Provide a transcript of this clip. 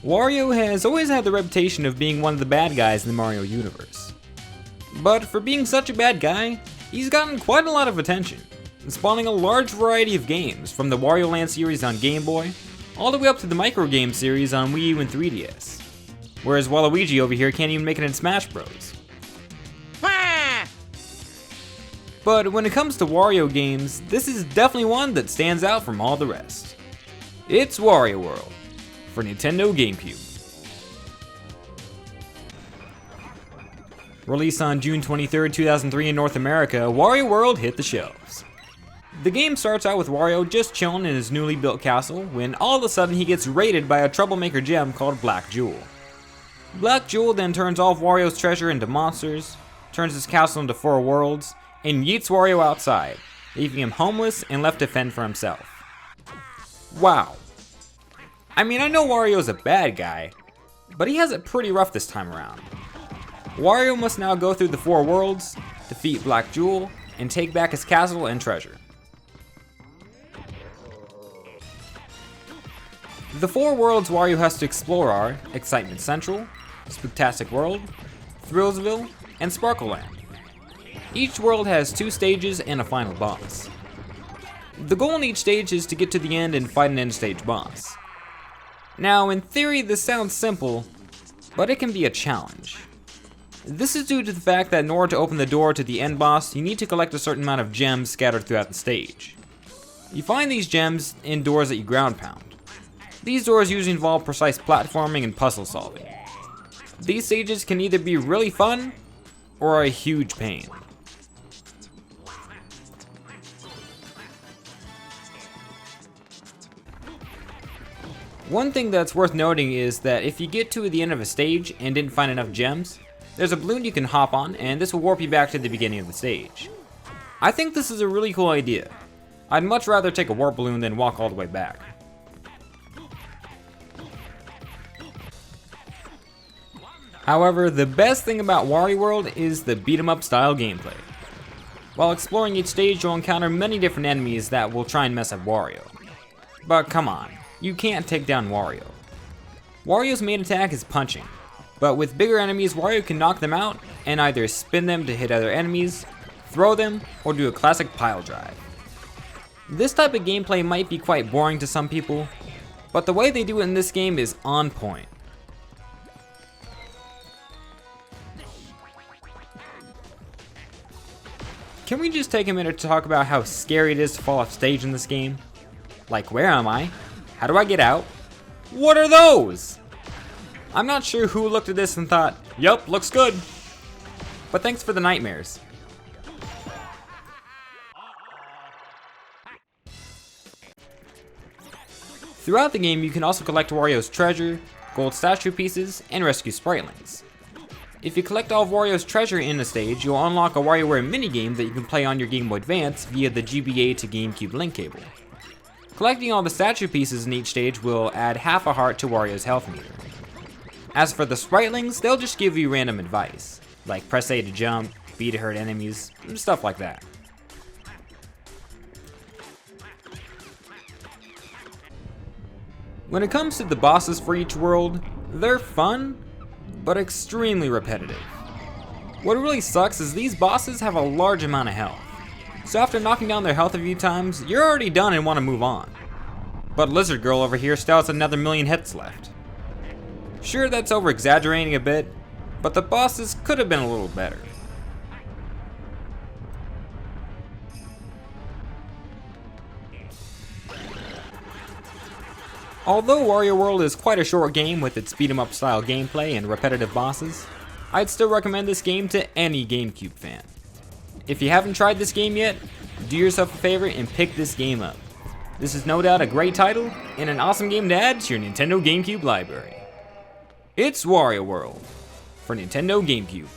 Wario has always had the reputation of being one of the bad guys in the Mario universe. But for being such a bad guy, he's gotten quite a lot of attention, spawning a large variety of games from the Wario Land series on Game Boy, all the way up to the micro game series on Wii U and 3DS. Whereas Waluigi over here can't even make it in Smash Bros. But when it comes to Wario games, this is definitely one that stands out from all the rest. It's Wario World for Nintendo GameCube. Released on June 23, 2003 in North America, Wario World hit the shelves. The game starts out with Wario just chilling in his newly built castle when all of a sudden he gets raided by a troublemaker gem called Black Jewel. Black Jewel then turns all of Wario's treasure into monsters, turns his castle into 4 worlds, and yeets Wario outside, leaving him homeless and left to fend for himself. Wow. I mean, I know Wario's a bad guy, but he has it pretty rough this time around. Wario must now go through the 4 worlds, defeat Black Jewel, and take back his castle and treasure. The 4 worlds Wario has to explore are Excitement Central, Spooktastic World, Thrillsville, and Sparkle Land. Each world has 2 stages and a final boss. The goal in each stage is to get to the end and fight an end stage boss. Now, in theory, this sounds simple, but it can be a challenge. This is due to the fact that in order to open the door to the end boss, you need to collect a certain amount of gems scattered throughout the stage. You find these gems in doors that you ground pound. These doors usually involve precise platforming and puzzle solving. These stages can either be really fun, or a huge pain. One thing that's worth noting is that if you get to the end of a stage and didn't find enough gems, there's a balloon you can hop on and this will warp you back to the beginning of the stage. I think this is a really cool idea. I'd much rather take a warp balloon than walk all the way back. However, the best thing about Wario World is the beat 'em up style gameplay. While exploring each stage, you'll encounter many different enemies that will try and mess up Wario. But come on, you can't take down Wario. Wario's main attack is punching, but with bigger enemies, Wario can knock them out and either spin them to hit other enemies, throw them, or do a classic pile drive. This type of gameplay might be quite boring to some people, but the way they do it in this game is on point. Can we just take a minute to talk about how scary it is to fall off stage in this game? Like, where am I? How do I get out? What are those? I'm not sure who looked at this and thought, yup, looks good. But thanks for the nightmares. Throughout the game, you can also collect Wario's treasure, gold statue pieces, and rescue Spritelings. If you collect all of Wario's treasure in a stage, you'll unlock a WarioWare minigame that you can play on your Game Boy Advance via the GBA to GameCube link cable. Collecting all the statue pieces in each stage will add half a heart to Wario's health meter. As for the Spritelings, they'll just give you random advice, like press A to jump, B to hurt enemies, stuff like that. When it comes to the bosses for each world, they're fun, but extremely repetitive. What really sucks is these bosses have a large amount of health. So after knocking down their health a few times, you're already done and want to move on. But Lizard Girl over here still has another million hits left. Sure, that's over exaggerating a bit, but the bosses could have been a little better. Although Wario World is quite a short game with its beat 'em up style gameplay and repetitive bosses, I'd still recommend this game to any GameCube fan. If you haven't tried this game yet, do yourself a favor and pick this game up. This is no doubt a great title and an awesome game to add to your Nintendo GameCube library. It's Wario World for Nintendo GameCube.